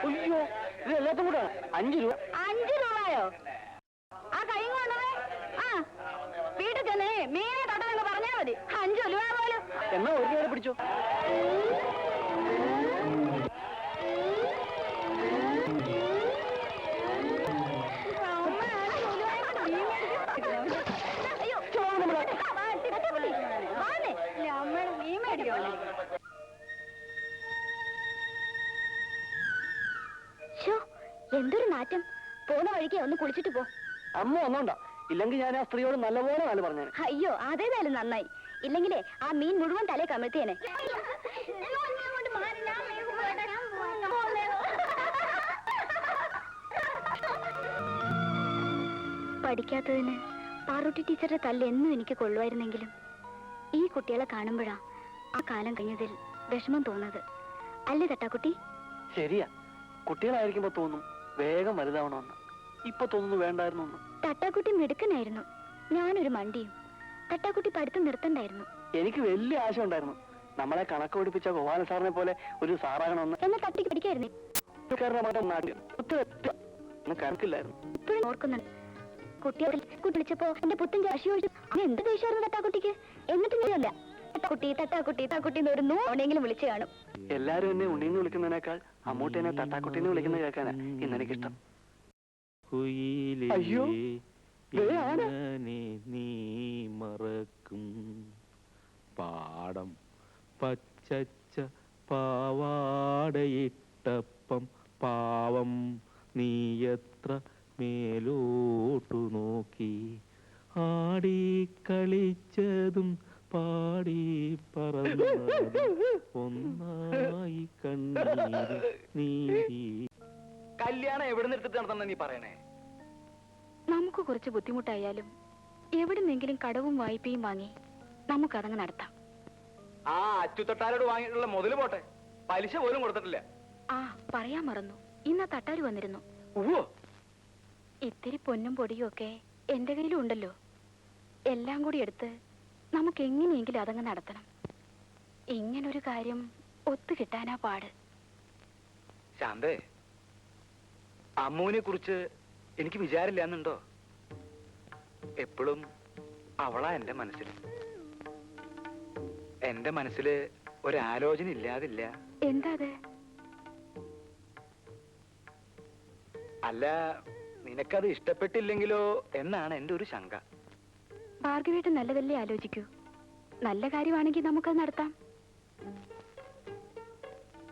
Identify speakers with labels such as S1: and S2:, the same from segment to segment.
S1: അയ്യോ, ഇത് എല്ലാത്തും കൂടെ 5 രൂപ.
S2: 5 രൂപയോ? ആ കൈ കൊണ്ടുപോയി വീട്ടിൽ ചെന്നേ മീനെ തട്ടെന്ന് പറഞ്ഞാൽ മതി. 5 രൂപ പോലും.
S1: എന്നാ ഒരു രൂപ പിടിച്ചോ.
S2: എന്തൊരു നാറ്റം. പോകുന്ന വഴിക്ക് ഒന്ന് കുളിച്ചിട്ട് പോ.
S1: അമ്മ ഒന്നോണ്ടാ, ഇല്ലെങ്കിൽ ഞാൻ ആ സ്ത്രീയോട് നല്ലപോലെ നല്ല പറഞ്ഞു.
S2: അയ്യോ, അതേതായാലും നന്നായി. ഇല്ലെങ്കിലേ ആ മീൻ മുഴുവൻ തലേ കമഴ്ത്തിയേനെ. പഠിക്കാത്തതിന് പാറൂട്ടി ടീച്ചറുടെ തല്ല് എന്നും എനിക്ക് കൊള്ളുമായിരുന്നെങ്കിലും ഈ കുട്ടികളെ കാണുമ്പോഴാ ആ കാലം കഴിഞ്ഞതിൽ വിഷമം തോന്നുന്നത്. അല്ലേ തട്ടാക്കുട്ടി?
S1: ശരിയാ, കുട്ടികളായിരിക്കുമ്പോ തോന്നും വേഗം വലുതാവണമെന്ന്. ഇപ്പൊ തോന്നുന്നു വേണ്ടായിരുന്നു.
S2: തട്ടാക്കുട്ടി മിടുക്കനായിരുന്നു, ഞാനൊരു മണ്ടിയും. തട്ടാക്കുട്ടി പഠിത്തം നിർത്തണ്ടായിരുന്നു.
S1: എനിക്ക് വലിയ ആശ ഉണ്ടായിരുന്നു, നമ്മളെ കണക്ക് പഠിപ്പിച്ച ഗോപാല സാറിനെ പോലെ ഒരു സാറാകണമെന്ന്.
S2: എന്നാ തട്ടിക്ക് പഠിക്കായിരുന്നു.
S1: കണക്കില്ലായിരുന്നു.
S2: ഇപ്പോഴും ഓർക്കുന്നുണ്ട്, കുട്ടിയെ വിളിച്ചപ്പോ എന്റെ പുത്തൻ ചാശി ഒഴിച്ചു. എന്ത് ദേഷ്യമായിരുന്നു തട്ടാക്കുട്ടിക്ക്. എന്നിട്ടുമില്ല തട്ടാക്കുട്ടി തട്ടാക്കുട്ടി തട്ടാക്കുട്ടി എന്ന് ഒരു 100 തവണയെങ്കിലും വിളിച്ചു കാണും.
S1: എല്ലാരും എന്നെ ഉണ്ണീന്ന് വിളിക്കുന്നതിനേക്കാൾ അമ്മൂട്ടിനെ തട്ടാക്കുട്ടീന്ന് വിളിക്കുന്നത് കേൾക്കാനാ ഇന്നെനിക്കിഷ്ടം. അയ്യോ,
S3: നീ മറക്കും പാടം പച്ചച്ച പാവാടയിട്ടപ്പം പാവം നീ എത്ര മേലോട്ടു നോക്കി ആടി കളിച്ചതും പാടി പറന്നതും ഒന്നായി കണ്ണീര് നീതി.
S1: കല്യാണം എവിടെ നിർത്തിട്ട് നടത്തണം നീ പറയണേ?
S2: നമുക്ക് കുറച്ച് ബുദ്ധിമുട്ടായാലും എവിടുന്നെങ്കിലും കടവും വായ്പയും വാങ്ങി നമുക്കതങ്ങ് നടത്താം.
S1: ആ അച്ചുതൊട്ടാരോട് വാങ്ങിയിട്ടുള്ള മുതല് പോട്ടെ, പലിശ പോലും കൊടുത്തിട്ടില്ല.
S2: പറയാൻ മറന്നു, ഇന്ന് തട്ടാര് വന്നിരുന്നു. ഇത്തിരി പൊന്നും പൊടിയും ഒക്കെ എന്റെ കയ്യിലും ഉണ്ടല്ലോ. എല്ലാം കൂടി എടുത്ത് നമുക്ക് എങ്ങനെയെങ്കിലും അതങ്ങ് നടത്തണം. ഇങ്ങനൊരു കാര്യം ഒത്തു കിട്ടാനാ പാട്.
S1: ശാന്തേ, അമ്മൂനെ കുറിച്ച് എനിക്ക് വിചാരില്ലാന്നുണ്ടോ? എപ്പോഴും അവളാ എന്റെ മനസ്സിൽ. എന്റെ മനസ്സില് ഒരാലോചന ഇല്ലാതില്ല.
S2: എന്താ അത്?
S1: അല്ല, നിനക്കത് ഇഷ്ടപ്പെട്ടില്ലെങ്കിലോ എന്നാണ് എന്റെ ഒരു ശങ്ക.
S2: ഭാർഗവേട്ടൻ നല്ലതല്ലേ ആലോചിക്കൂ. നല്ല കാര്യമാണെങ്കിൽ നമുക്കത് നടത്താം.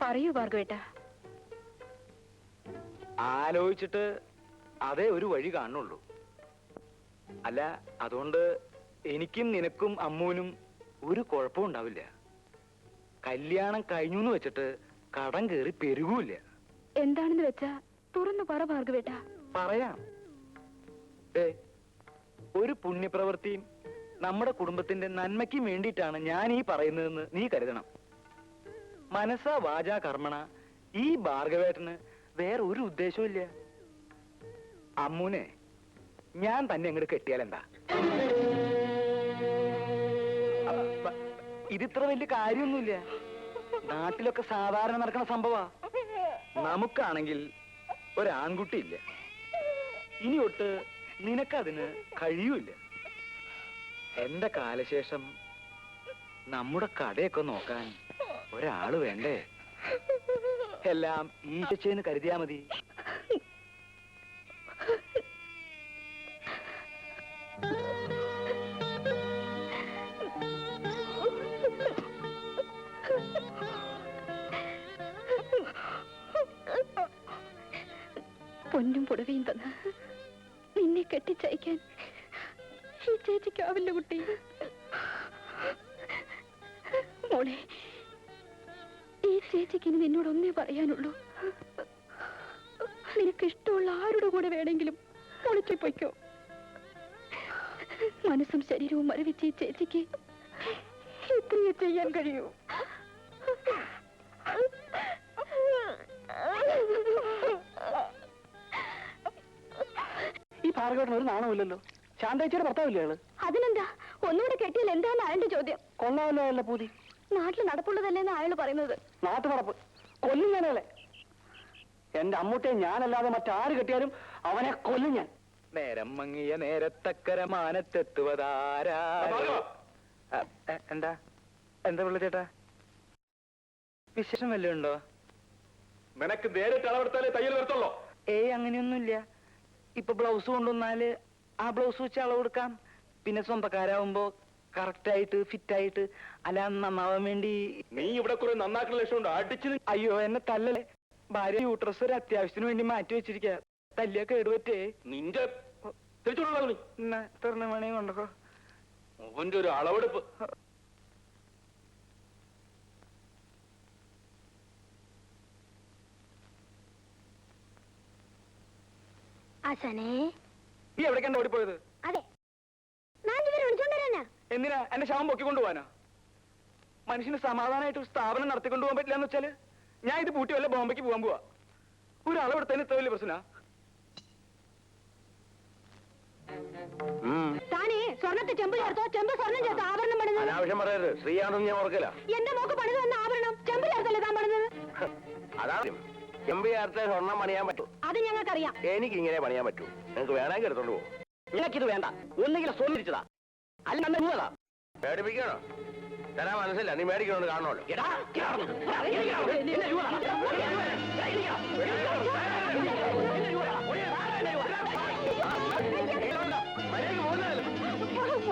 S2: പറയൂ ഭാർഗവേട്ട.
S1: ആലോചിച്ചിട്ട് അതേ ഒരു വഴി കാണുള്ളൂ. അല്ല, അതുകൊണ്ട് എനിക്കും നിനക്കും അമ്മൂനും ഒരു കുഴപ്പവും ഉണ്ടാവില്ല. കല്യാണം കഴിഞ്ഞു എന്ന് വെച്ചിട്ട് കടം കയറി പെരുകൂല്ല.
S2: എന്താണെന്ന് വെച്ചാ തുറന്നു പറ ഭാർഗവേട്ട.
S1: പറയാം. ഒരു പുണ്യപ്രവൃത്തിയും നമ്മുടെ കുടുംബത്തിന്റെ നന്മയ്ക്കും വേണ്ടിയിട്ടാണ് ഞാൻ ഈ പറയുന്നതെന്ന് നീ കരുതണം. മനസ്സാ വാചാ കർമ്മണ ഈ ഭാർഗവേട്ടന് വേറെ ഒരു ഉദ്ദേശവും ഇല്ല. അമ്മൂനെ ഞാൻ തന്നെ അങ്ങോട്ട് കെട്ടിയാൽ എന്താ? ഇതിത്ര വലിയ കാര്യമൊന്നുമില്ല. നാട്ടിലൊക്കെ സാധാരണ നടക്കുന്ന സംഭവാ. നമുക്കാണെങ്കിൽ ഒരാൺകുട്ടിയില്ല. ഇനി ഒട്ട് നിനക്കതിന് കഴിയൂല. എന്റെ കാലശേഷം നമ്മുടെ കടയൊക്കെ നോക്കാൻ ഒരാള് വേണ്ടേ? എല്ലാം ഈശോന്ന് കരുതിയാ മതി.
S2: പൊന്നും പുടവയും തന്ന് നിന്നെ കെട്ടിച്ചയക്കാൻ ഈ ചേച്ചിക്കാവില്ല കുട്ടി. മോളെ, ഈ ചേച്ചിക്ക് ഇനി നിന്നോടൊന്നേ പറയാനുള്ളൂ. നിനക്ക് ഇഷ്ടമുള്ള ആരുടെ കൂടെ വേണമെങ്കിലും ഒളിച്ചു പൊയ്ക്കോ. മനസ്സും ശരീരവും മരവിച്ച് ഈ ചേച്ചിക്ക് ഇത്രയേ ചെയ്യാൻ കഴിയൂ.
S1: ഈ ഭാർഗവട്ടൻ ഒരു നാണമില്ലല്ലോ. ശാന്തേച്ചിയുടെ ഭർത്താവില്ലേ അയാള്?
S2: അതിനെന്താ, ഒന്നുകൂടെ കെട്ടിയാൽ എന്താന്ന് അയാളുടെ ചോദ്യം.
S1: കൊള്ളാമല്ലോ അയാളുടെ പൂതി.
S2: നാട്ടിൽ നടപ്പുള്ളതല്ലേന്ന് അയാൾ പറയുന്നത്.
S1: നാട്ടു നടപ്പ് കൊല്ലും ഞാനയാളെ. എന്റെ അമ്മൂട്ടിയെ ഞാനല്ലാതെ മറ്റാര് കെട്ടിയാലും അവനെ കൊല്ലും ഞാൻ. നേരം മങ്ങിയ നേരത്തക്കര മാനത്തെത്തുവതാരാ. എന്താ എന്താ പിള്ള ചേട്ടാ, വിശേഷം വല്ലതും ഉണ്ടോ?
S3: നിനക്ക് നേരിട്ട് അളവെടുത്താലേ തയ്യൽ വരത്തുള്ളോ?
S1: ഏയ് അങ്ങനെയൊന്നുമില്ല. ഇപ്പൊ ബ്ലൗസ് കൊണ്ടുവന്നാല് ആ ബ്ലൗസ് വെച്ച് അളവെടുക്കാം. പിന്നെ സ്വന്തക്കാരാവുമ്പോ കറക്റ്റായിട്ട് ഫിറ്റായിട്ട് അല്ല നന്നാവാൻ വേണ്ടി.
S3: നീ ഇവിടെ കുറെ നന്നാക്കുന്ന ലക്ഷ്യമുണ്ട്. അടിച്ചു.
S1: അയ്യോ എന്നെ തല്ലല്ലേ. ഭാര്യ യൂട്രസ് ഒരു അത്യാവശ്യത്തിന് വേണ്ടി മാറ്റി വെച്ചിരിക്ക. തല്ലിയ കേടുപറ്റേ.
S3: നിന്റെ തിരിച്ചുകൊള്ളു.
S1: തെറിഞ്ഞ മണി കൊണ്ടോ
S3: അവന്റെ ഒരു അളവെടുപ്പ്.
S2: ആശാനേ,
S1: നീ എവിടേക്കാണ് ഓടിപ്പോയത്?
S2: അതെ വിളിച്ചോണ്ടരാനാ.
S1: എന്തിനാ എന്റെ ശവം പൊക്കിക്കൊണ്ടുപോവാനോ? മനുഷ്യന് സമാധാനമായിട്ട് ഒരു സ്ഥാപനം നടത്തിക്കൊണ്ടുപോകാൻ പറ്റില്ല എന്ന് വെച്ചാല് ഞാൻ ഇത് പൂട്ടി വല്ല ബോംബെക്ക് പോകാൻ പോവാ. ഒരു അളവെടുത്തതിന് ഇത്ര വലിയ പ്രശ്ന.
S2: താനേ സ്വർണ്ണത്തെ ചെമ്പ് ചേർത്തോ, ചെമ്പ് സ്വർണ്ണം ചേർത്തോ ആഭരണം പണിത്.
S4: അനാവശ്യം പറയരുത്. ശ്രീയാണെന്ന് ഞാൻ ഓർക്കില്ല.
S2: എന്റെ മോക്ക് പണിത് വന്ന ആഭരണം ചെമ്പ് ചേർത്തല്ലേ താൻ പണിത്?
S4: അതാണ് ചെമ്പ് ചേർത്ത് സ്വർണം പണിയാൻ പറ്റൂ.
S2: അത് ഞങ്ങൾക്കറിയാം.
S4: എനിക്ക് ഇങ്ങനെ പണിയാൻ പറ്റൂ. നിങ്ങൾക്ക് വേണമെങ്കിൽ എടുത്തോണ്ട് പോകും.
S1: നിനക്കിത് വേണ്ട. ഒന്നുകിൽ സ്വന്നിരിച്ചതാ അല്ല
S4: പേടിപ്പിക്കണോ? തരാൻ മനസ്സില്ല. നീ മേടിക്കണോന്ന് കാണണമല്ലോ.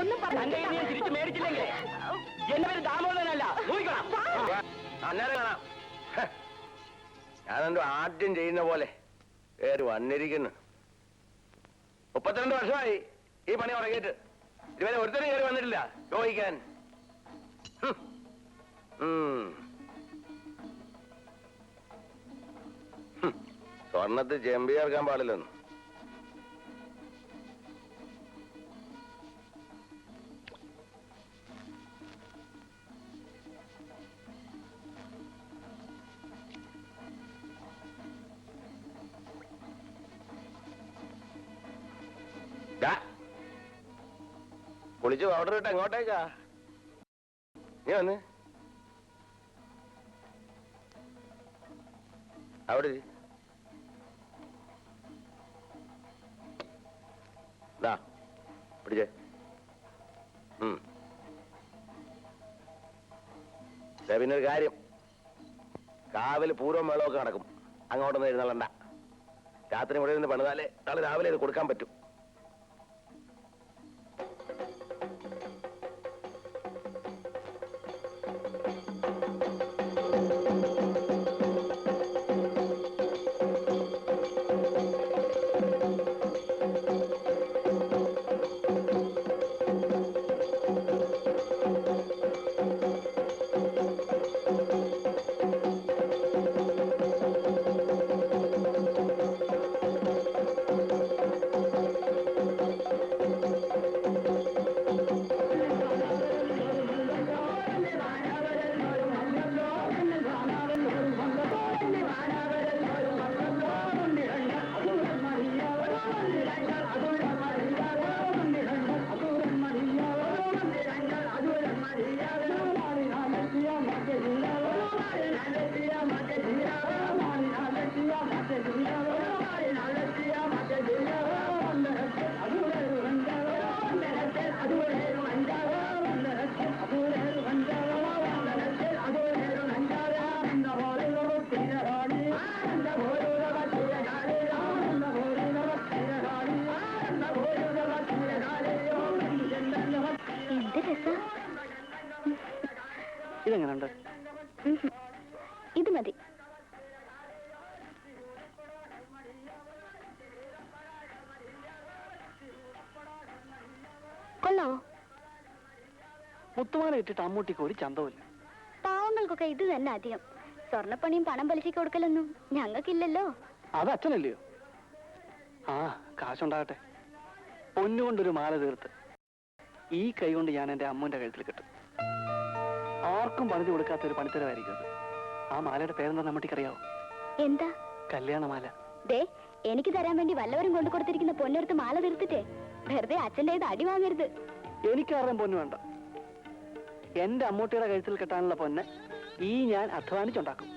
S2: ഒന്നും
S1: തിരിച്ചു മേടിച്ചില്ലെങ്കിൽ എന്റെ പേര് ദാമോദരനല്ല.
S4: അന്നേരം കാണാം. ഞാനെന്തോ ആദ്യം ചെയ്യുന്ന പോലെ കയറി വന്നിരിക്കുന്നു. 32 വർഷമായി ഈ പണി ഉറങ്ങിയിട്ട്. ഇതുവരെ ഒരുത്തരും കയറി വന്നിട്ടില്ല ചോദിക്കാൻ. സ്വർണ്ണത്തിൽ ചെമ്പി ചേർക്കാൻ പാടില്ലെന്ന്. കുളിച്ച് പൗഡർ ഇട്ട് എങ്ങോട്ടേക്കാ? നീ വന്ന് അവിടെ പിടിച്ചേ. പിന്നെ ഒരു കാര്യം, കാവിൽ പൂർവ്വം മേളമൊക്കെ നടക്കും. അങ്ങോട്ടൊന്നും എഴുന്നള്ളണ്ട. രാത്രി ഇവിടെ നിന്ന് പണിതാലേ നാളെ രാവിലെ ഇത് കൊടുക്കാൻ പറ്റും.
S1: ഇതെങ്ങനെയുണ്ട്?
S2: ഇത് മതി. കൊള്ളാവോ?
S1: മുത്തുമാല ഇട്ടിട്ട് അമ്മൂട്ടിക്ക് ഒരു ചന്തവുമില്ല.
S2: പാവങ്ങൾക്കൊക്കെ ഇത് തന്നെ അധികം. സ്വർണ്ണപ്പണിയും പണം പലിശയ്ക്ക് കൊടുക്കലൊന്നും ഞങ്ങൾക്കില്ലല്ലോ.
S1: അത് അച്ഛനല്ലയോ? ആ കാശുണ്ടാകട്ടെ. പൊന്നുകൊണ്ടൊരു മാല തീർത്ത് ഈ കൈ കൊണ്ട് ഞാൻ എന്റെ അമ്മൂന്റെ കഴുത്തിൽ കിട്ടും. ആർക്കും പണിത് കൊടുക്കാത്ത ഒരു പണിത്തരമായിരിക്കും അത്. ആ മാലയുടെ പേരെന്താ നമ്മട്ടിക്കറിയാവോ?
S2: എന്താ?
S1: കല്യാണമാല.
S2: ദേ, എനിക്ക് തരാൻ വേണ്ടി വല്ലവരും കൊണ്ടു കൊടുത്തിരിക്കുന്ന പൊന്നെടുത്ത് മാല തീർത്തിട്ടേ വെറുതെ അച്ഛൻ്റെ അടി വാങ്ങരുത്.
S1: എനിക്കാറും പൊന്നു വേണ്ട. എന്റെ അമ്മൂട്ടിയുടെ കഴുത്തിൽ കെട്ടാനുള്ള പൊന്ന് ഈ ഞാൻ അധ്വാനിച്ചുണ്ടാക്കും.